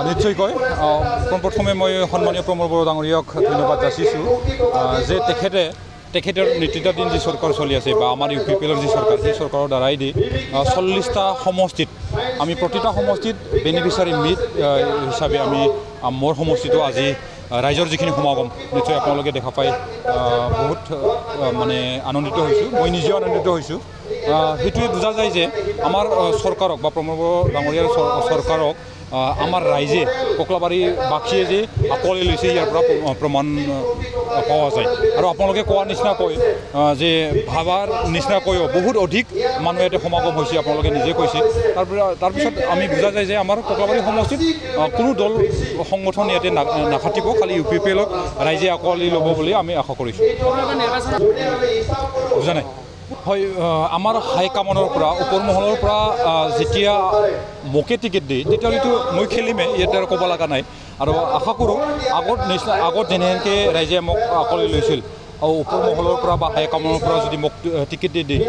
নিশ্চয়কৈ পোনপ্ৰথমে মই সন্মানীয় প্ৰমোদ বড়ো ডাঙৰীয়াক ধন্যবাদ যাচিছোঁ যে তেখেতৰ নেতৃত্বাধীন যি চৰকাৰ চলি আছে বা আমাৰ UPPLৰ যি চৰকাৰ সেই চৰকাৰৰ দ্বাৰাই দি 40টা সমষ্টিত আমি প্ৰতিটা সমষ্টিত বেনিফিচিয়াৰী মিট হিচাপে আমি মোৰ সমষ্টিটো আজি ৰাইজৰ যিখিনি সমাগম নিশ্চয় আপোনালোকে দেখা পাই বহুত মানে আনন্দিত হৈছোঁ মই নিজেও আনন্দিত হৈছোঁ সেইটোৱে বুজা যায় যে আমাৰ চৰকাৰক বা প্ৰমোদ বড়ো ডাঙৰীয়াৰ চৰকাৰক আমাৰ ৰাইজে কোকলাবাৰী বাসীয়ে যে আকোৱালি লৈছে ইয়াৰ পৰা প্ৰমাণ পোৱা যায় আৰু আপোনালোকে কোৱাৰ নিচিনাকৈ যে ভাবাৰ নিচিনাকৈও বহুত অধিক মানুহ ইয়াতে সমাগম হৈছে আপোনালোকে নিজে কৈছে তাৰপিছত আমি বুজা যায় যে আমাৰ কোকলাবাৰী সমষ্টিত কোনো দল সংগঠন ইয়াতে নাখাটিব খালি UPPLক ৰাইজে আকোৱালি ল'ব বুলি আমি আশা কৰিছোঁ বুজা নাই হয় আমাৰ হাইকমাণ্ডৰ পৰা ওপৰ মহলৰ পৰা যেতিয়া মোকে টিকেট দিয়ে তেতিয়াহ'লেতো মই খেলিমেই ইয়াতে আৰু ক'ব লগা নাই আৰু আশা কৰোঁ আগত যেনেকৈ ৰাইজে মোক আকোৱালি লৈছিল আৰু ওপৰ মহলৰ পৰা বা হাইকমাণ্ডৰ পৰা যদি মোক টিকেট দিয়ে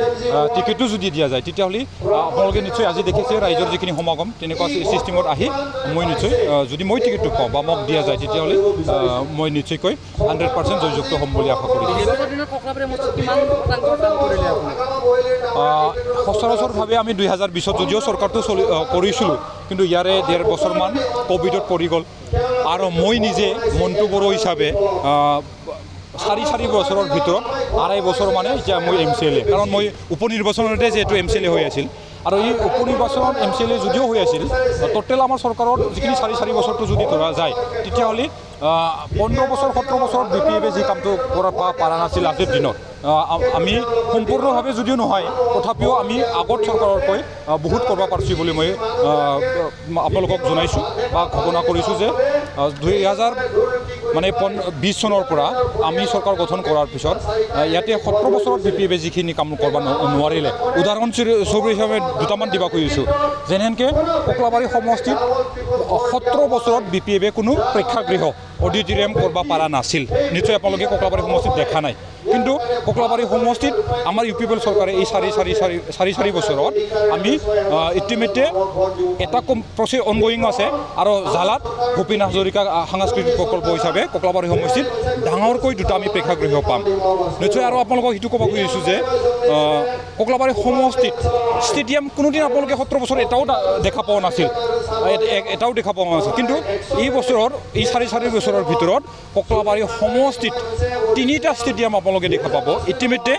টিকেটো যদি দিয়া যায় তেতিয়াহ'লে আপোনালোকে নিশ্চয় আজি দেখিছে ৰাইজৰ যিখিনি সমাগম তেনেকুৱা ছিষ্টেমত আহি মই নিশ্চয় যদি মই টিকেটটো পাওঁ বা মোক দিয়া যায় তেতিয়াহ'লে মই নিশ্চয়কৈ 100% জয়যুক্ত হ'ম বুলি আশা কৰিছোঁ সচৰাচৰভাৱে আমি 2020ত যদিও চৰকাৰটো কৰিছিলোঁ কিন্তু ইয়াৰে 1.5 বছৰমান ক'ভিডত পৰি গ'ল আৰু মই নিজে মণ্টু বড়ো হিচাপে 4 বছৰৰ ভিতৰত 2.5 বছৰ মানে এতিয়া মই MCLA কাৰণ মই উপ নিৰ্বাচনতে যিহেতু MCLA হৈ আছিল আৰু এই উপ নিৰ্বাচনত MCLA যদিও হৈ আছিল টোটেল আমাৰ চৰকাৰৰ যিখিনি 4 বছৰটো যদি ধৰা যায় তেতিয়াহ'লে 15 বছৰ 17 বছৰত BPF যি কামটো কৰা পৰা নাছিল আজিৰ দিনত আমি সম্পূৰ্ণভাৱে যদিও নহয় তথাপিও আমি আগত চৰকাৰতকৈ বহুত কৰিব পাৰিছোঁ বুলি মই আপোনালোকক জনাইছোঁ বা ঘোষণা কৰিছোঁ যে 2020 চনৰ পৰা আমি চৰকাৰ গঠন কৰাৰ পিছত ইয়াতে 17 বছৰত BPF যিখিনি কাম কৰিব নোৱাৰিলে উদাহৰণস্বৰূপ হিচাপে দুটামান দিব খুজিছোঁ যেনেকৈ কোকলাবাৰী সমষ্টিত 17 বছৰত BPF কোনো প্ৰেক্ষাগৃহ অডিটৰিয়াম কৰিব পৰা নাছিল নিশ্চয় আপোনালোকে কোকলাবাৰী সমষ্টিত দেখা নাই কিন্তু কোকলাবাৰী সমষ্টিত আমাৰ UPPL চৰকাৰে এই 4 বছৰত আমি ইতিমধ্যে এটা প্ৰচেছ অনগয়িং আছে আৰু জালাত ভূপেন হাজৰিকা সাংস্কৃতিক প্ৰকল্প হিচাপে কোকলাবাৰী সমষ্টিত ডাঙৰকৈ দুটা আমি প্ৰেক্ষাগৃহ পাম নিশ্চয় আৰু আপোনালোকক সেইটো ক'ব খুজিছোঁ যে কোকলাবাৰী সমষ্টিত ষ্টেডিয়াম কোনোদিন আপোনালোকে 17 বছৰ এটাও দেখা পোৱা নাছিল কিন্তু এই বছৰৰ এই 4 বছৰৰ ভিতৰত কোকলাবাৰী সমষ্টিত 3টা ষ্টেডিয়াম আপোনালোকে দেখা পাব ইতিমধ্যে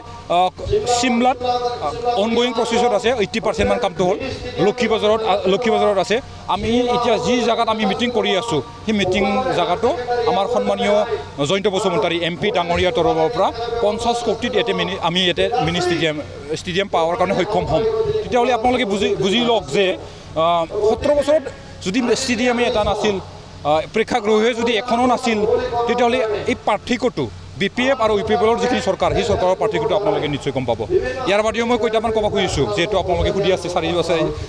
চিমলাত অনগয়িং প্ৰচেছত আছে 80% মান কামটো হ'ল লক্ষীবাজাৰত আছে আমি এতিয়া যি জায়গাত আমি মিটিং কৰি আছোঁ সেই মিটিং জায়গাটো আমাৰ সন্মানীয় জয়ন্ত বসুমতাৰী MP ডাঙৰীয়াৰ তৰফৰ পৰা 50 কোটিত আমি ইয়াতে মিনি ষ্টেডিয়াম পাৱাৰ কাৰণে সক্ষম হ'ম তেতিয়াহ'লে আপোনালোকে বুজি লওক যে 17 বছৰত যদি ষ্টেডিয়ামে এটা নাছিল প্ৰেক্ষাগৃহে যদি এখনো নাছিল তেতিয়াহ'লে এই পাৰ্থক্যটো BPF আৰু UPPLৰ যিখিনি চৰকাৰ সেই চৰকাৰৰ পাৰ্থক্যটো আপোনালোকে নিশ্চয় গম পাব ইয়াৰ বাদেও মই কেইটামান ক'ব খুজিছোঁ যিহেতু আপোনালোকে সুধি আছে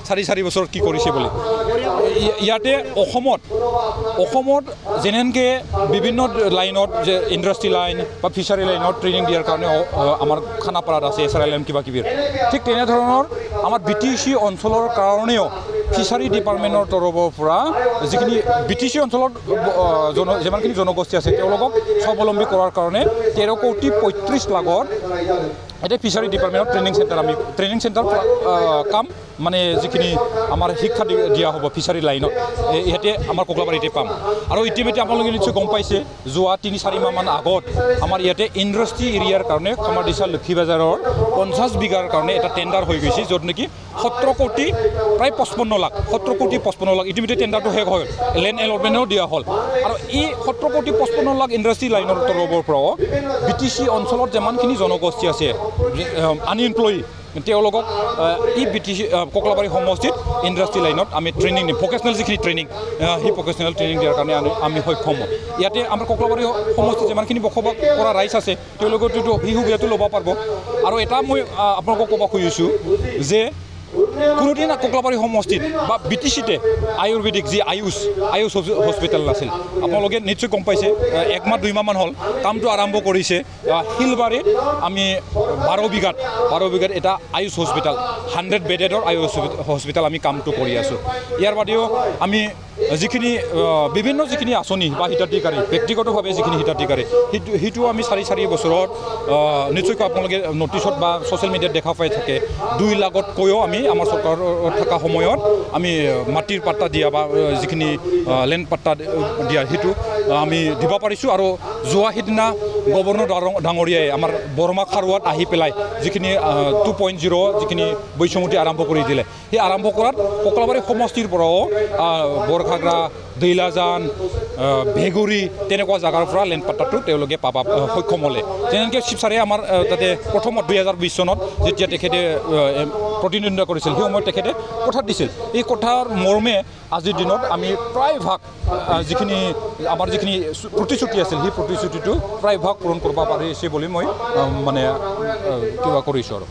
4 বছৰত কি কৰিছে বুলি ইয়াতে অসমত যেনেকৈ বিভিন্ন লাইনত যে ইণ্ডাষ্ট্ৰি লাইন বা ফিচাৰী লাইনত ট্ৰেইনিং দিয়াৰ কাৰণে আমাৰ খানাপাৰাত আছে SRLM কিবাকিবিৰ ঠিক তেনেধৰণৰ আমাৰ BTC অঞ্চলৰ কাৰণেও ফিচাৰী ডিপাৰ্টমেণ্টৰ তৰফৰ পৰা যিখিনি BTC অঞ্চলত যিমানখিনি জনগোষ্ঠী আছে তেওঁলোকক স্বাৱলম্বী কৰাৰ কাৰণে 13,35 লাখৰ এটা ফিচাৰী ডিপাৰ্টমেণ্টত ট্ৰেইনিং চেণ্টাৰ কাম মানে যিখিনি আমাৰ শিক্ষা দিয়া হ'ব ফিচাৰী লাইনত ইয়াতে আমাৰ কোকলাবাৰীতে পাম আৰু ইতিমধ্যে আপোনালোকে নিশ্চয় গম পাইছে যোৱা 3-4 মাহমান আগত আমাৰ ইয়াতে ইণ্ডাষ্ট্ৰি এৰিয়াৰ কাৰণে খামাৰদিছা লক্ষীবাজাৰৰ 50 বিঘাৰ কাৰণে এটা টেণ্ডাৰ হৈ গৈছে য'ত নেকি 17 কোটি প্ৰায় 55 লাখ 17 কোটি 55 লাখ ইতিমধ্যে টেণ্ডাৰটো শেষ হ'ল লেণ্ড এলটমেণ্টো দিয়া হ'ল আৰু এই 17 কোটি 55 লাখ ইণ্ডাষ্ট্ৰি লাইনৰ তৰফৰ পৰাও BTC অঞ্চলত যিমানখিনি জনগোষ্ঠী আছে আনএমপ্লয়ী তেওঁলোকক এই BTC কোকলাবাৰী সমষ্টিত ইণ্ডাষ্ট্ৰি লাইনত আমি ট্ৰেইনিং দিম ভকেচনেল যিখিনি ট্ৰেইনিং সেই ভকেচনেল ট্ৰেইনিং দিয়াৰ কাৰণে আমি সক্ষম হ'ম ইয়াতে আমাৰ কোকলাবাৰী সমষ্টিত যিমানখিনি বসবাস কৰা ৰাইজ আছে তেওঁলোকেতো সেই সুবিধাটো ল'ব পাৰিব আৰু এটা মই আপোনালোকক ক'ব খুজিছোঁ যে কোনোদিন কোকলাবাৰী সমষ্টিত বা BTCতে আয়ুৰ্বেদিক যি আয়ুষ হস্পিটেল নাছিল আপোনালোকে নিশ্চয় গম পাইছে 1 মাহ 2 মাহমান হ'ল কামটো আৰম্ভ কৰিছে শিলবাৰীত আমি 12 বিঘাত এটা আয়ুষ হস্পিটেল 100 বেডেডৰ আয়ুষ হস্পিটেল আমি কামটো কৰি আছোঁ ইয়াৰ বাদেও আমি যিখিনি বিভিন্ন যিখিনি আঁচনি বা হিতাধিকাৰী ব্যক্তিগতভাৱে যিখিনি হিতাধিকাৰী সেইটো আমি 4 বছৰত নিশ্চয়কৈ আপোনালোকে নটিচত বা ছ'চিয়েল মিডিয়াত দেখা পাই থাকে 2 লাখতকৈও আমি আমাৰ চৰকাৰত থকা সময়ত আমি মাটিৰ পাট্টা দিয়া বা যিখিনি লেণ্ড পাট্টা দিয়া সেইটো আমি দিব পাৰিছোঁ আৰু যোৱা সিদিনা গভৰ্ণৰ ডাঙৰীয়াই আমাৰ বৰমা খাৰুৱাত আহি পেলাই যিখিনি 2.0 যিখিনি বৈষম্যতি আৰম্ভ কৰি দিলে সেই আৰম্ভ কৰাত কোকলাবাৰী সমষ্টিৰ পৰাও বৰখাগৰা দৈলাজান ভেগুৰি তেনেকুৱা জাগাৰ পৰা লেণ্ড পাট্টাটো তেওঁলোকে পাবা সক্ষম হ'লে যেনেকৈ শিৱসাৰে আমাৰ তাতে প্ৰথমত 2020 চনত যেতিয়া তেখেতে প্ৰতিনিধিত্ব কৰিছিল সেই সময়ত তেখেতে কথা দিছিল এই কথাৰ মৰ্মে আজিৰ দিনত আমি প্ৰায়ভাগ যিখিনি আমাৰ যিখিনি প্ৰতিশ্ৰুতি আছিল সেই প্ৰতিশ্ৰুতিটো প্ৰায়ভাগ পূৰণ কৰিব পাৰিছে বুলি মই মানে কিবা কৰিছোঁ আৰু